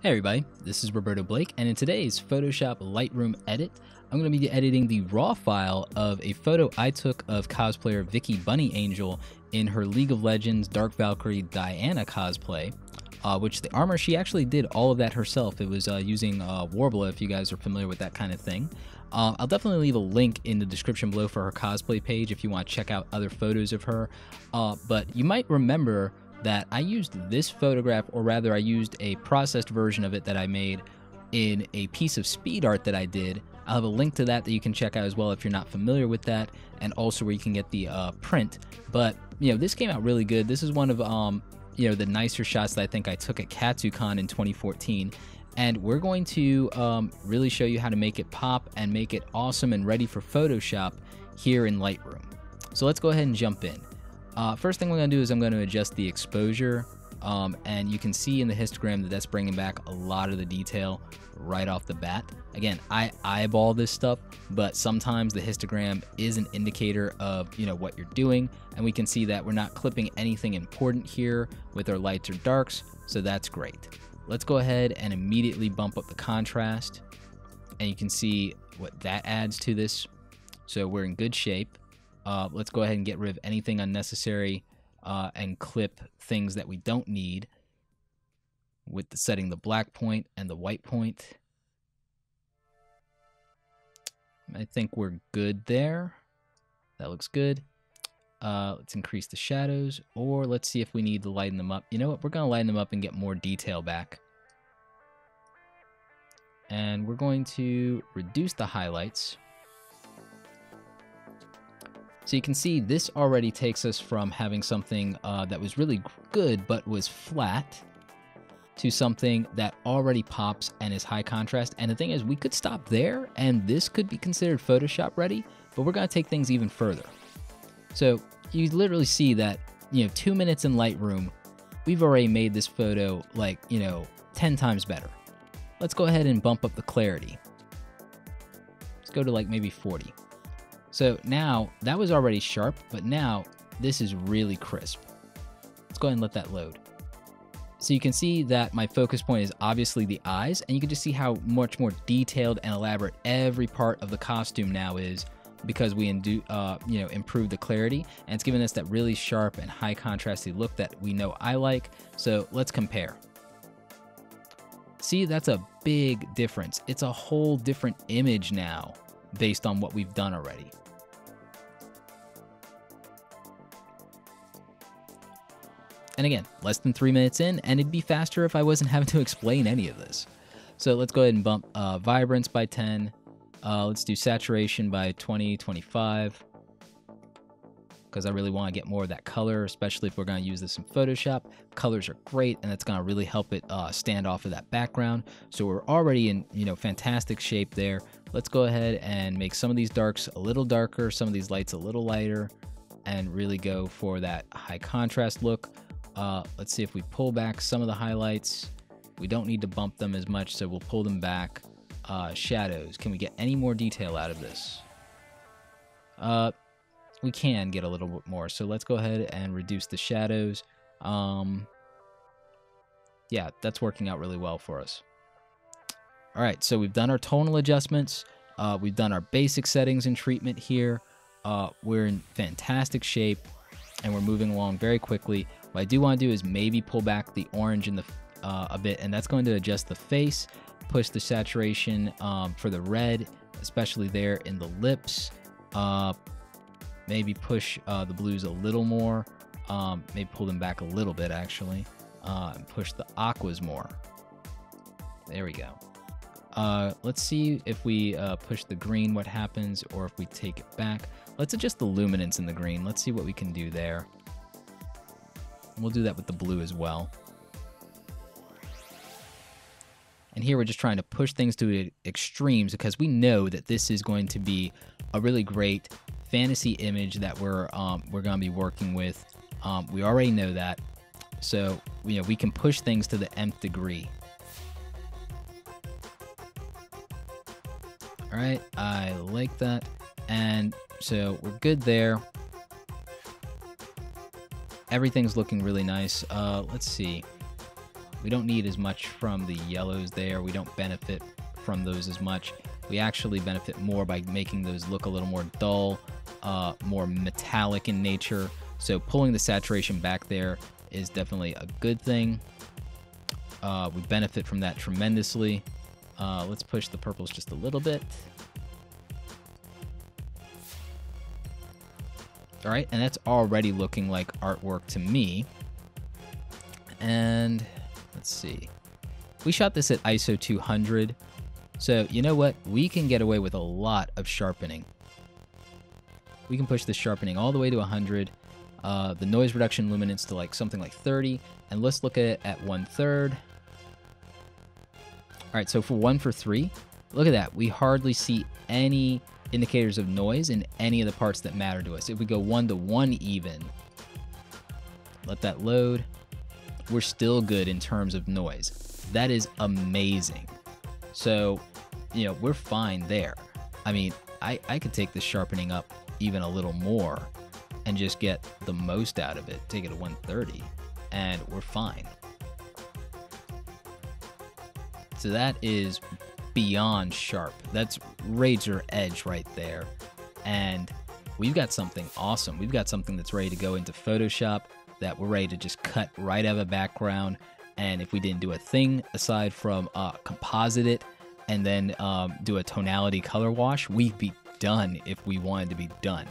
Hey everybody, this is Roberto Blake, and in today's Photoshop Lightroom edit, I'm going to be editing the raw file of a photo I took of cosplayer Vicky Bunny Angel in her League of Legends Dark Valkyrie Diana cosplay, which the armor, she actually did all of that herself. It was using Warbler, if you guys are familiar with that kind of thing. I'll definitely leave a link in the description below for her cosplay page if you want to check out other photos of her, but you might remember that I used this photograph, or rather I used a processed version of it that I made in a piece of speed art that I did. I'll have a link to that you can check out as well if you're not familiar with that, and also where you can get the print. But, you know, this came out really good. This is one of, you know, the nicer shots that I think I took at KatsuCon in 2014. And we're going to really show you how to make it pop and make it awesome and ready for Photoshop here in Lightroom. So let's go ahead and jump in. First thing we're going to do is I'm going to adjust the exposure, and you can see in the histogram that that's bringing back a lot of the detail right off the bat. Again, I eyeball this stuff, but sometimes the histogram is an indicator of, you know, what you're doing, and we can see that we're not clipping anything important here with our lights or darks, so that's great. Let's go ahead and immediately bump up the contrast, and you can see what that adds to this, so we're in good shape. Let's go ahead and get rid of anything unnecessary and clip things that we don't need with setting the black point and the white point. I think we're good there. That looks good. Let's increase the shadows, or let's see if we need to lighten them up. You know what? We're going to lighten them up and get more detail back. And we're going to reduce the highlights. So you can see this already takes us from having something that was really good but was flat to something that already pops and is high contrast. And the thing is, we could stop there and this could be considered Photoshop ready, but we're going to take things even further. So you literally see that, you know, 2 minutes in Lightroom, we've already made this photo like, you know, 10 times better. Let's go ahead and bump up the clarity. Let's go to like maybe 40. So now, that was already sharp, but now this is really crisp. Let's go ahead and let that load. So you can see that my focus point is obviously the eyes, and you can just see how much more detailed and elaborate every part of the costume now is because we you know, improved the clarity, and it's giving us that really sharp and high contrasty look that we know I like. So let's compare. See, that's a big difference. It's a whole different image now based on what we've done already. And again, less than 3 minutes in, and it'd be faster if I wasn't having to explain any of this. So let's go ahead and bump vibrance by 10. Let's do saturation by 20, 25. Because I really want to get more of that color, especially if we're going to use this in Photoshop. Colors are great, and that's going to really help it stand off of that background. So we're already in, you know, fantastic shape there. Let's go ahead and make some of these darks a little darker, some of these lights a little lighter, and really go for that high contrast look. Let's see if we pull back some of the highlights. We don't need to bump them as much, so we'll pull them back. Shadows, can we get any more detail out of this? We can get a little bit more, so let's go ahead and reduce the shadows. Yeah, that's working out really well for us. All right, so we've done our tonal adjustments. We've done our basic settings and treatment here. We're in fantastic shape, and we're moving along very quickly. What I do want to do is maybe pull back the orange in the a bit, and that's going to adjust the face, push the saturation for the red, especially there in the lips. Maybe push the blues a little more, maybe pull them back a little bit actually, and push the aquas more. There we go. Let's see if we push the green, what happens, or if we take it back. Let's adjust the luminance in the green. Let's see what we can do there. We'll do that with the blue as well. And here we're just trying to push things to extremes because we know that this is going to be a really great fantasy image that we're going to be working with. We already know that, so you know we can push things to the nth degree. All right, I like that, and so we're good there. Everything's looking really nice. Let's see. We don't need as much from the yellows there. We don't benefit from those as much. We actually benefit more by making those look a little more dull, more metallic in nature. So pulling the saturation back there is definitely a good thing. We benefit from that tremendously. Let's push the purples just a little bit. All right, and that's already looking like artwork to me. And let's see. We shot this at ISO 200. So you know what? We can get away with a lot of sharpening. We can push the sharpening all the way to 100. The noise reduction luminance to like something like 30. And let's look at it at 1/3. All right, so for 1 for 3, look at that. We hardly see any indicators of noise in any of the parts that matter to us. If we go 1 to 1 even, let that load, we're still good in terms of noise. That is amazing. So, you know, we're fine there. I mean, I could take the sharpening up even a little more and just get the most out of it, take it to 130, and we're fine. So that is beyond sharp. That's razor edge right there. And we've got something awesome. We've got something that's ready to go into Photoshop, that we're ready to just cut right out of a background. And if we didn't do a thing aside from composite it and then do a tonality color wash, we'd be done if we wanted to be done.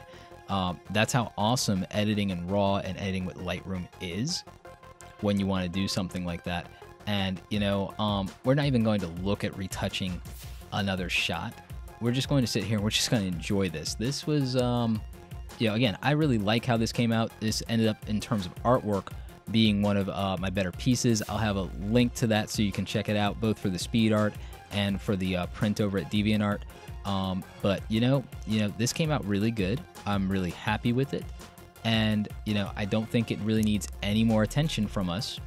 That's how awesome editing in RAW and editing with Lightroom is when you want to do something like that. And, you know, we're not even going to look at retouching another shot. We're just going to sit here and we're just going to enjoy this. This was, you know, again, I really like how this came out. This ended up, in terms of artwork, being one of my better pieces. I'll have a link to that so you can check it out, both for the speed art and for the print over at DeviantArt. But, you know, this came out really good. I'm really happy with it. And, you know, I don't think it really needs any more attention from us.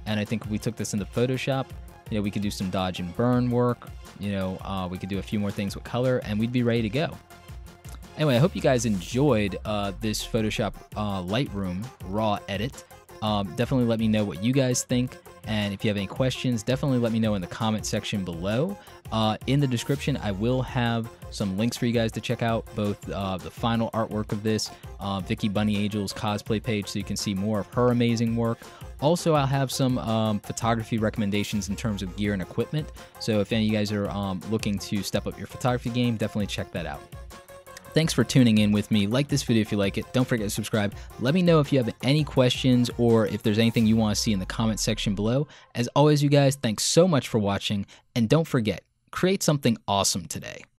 And I think if we took this into Photoshop, you know, we could do some dodge and burn work. You know, we could do a few more things with color, and we'd be ready to go. Anyway, I hope you guys enjoyed this Photoshop Lightroom RAW edit. Definitely let me know what you guys think. And if you have any questions, definitely let me know in the comment section below. In the description, I will have some links for you guys to check out, both the final artwork of this, Vicky Bunny Angel's cosplay page, so you can see more of her amazing work. Also, I'll have some photography recommendations in terms of gear and equipment. So if any of you guys are looking to step up your photography game, definitely check that out. Thanks for tuning in with me. Like this video if you like it. Don't forget to subscribe. Let me know if you have any questions or if there's anything you want to see in the comment section below. As always, you guys, thanks so much for watching. And don't forget, create something awesome today.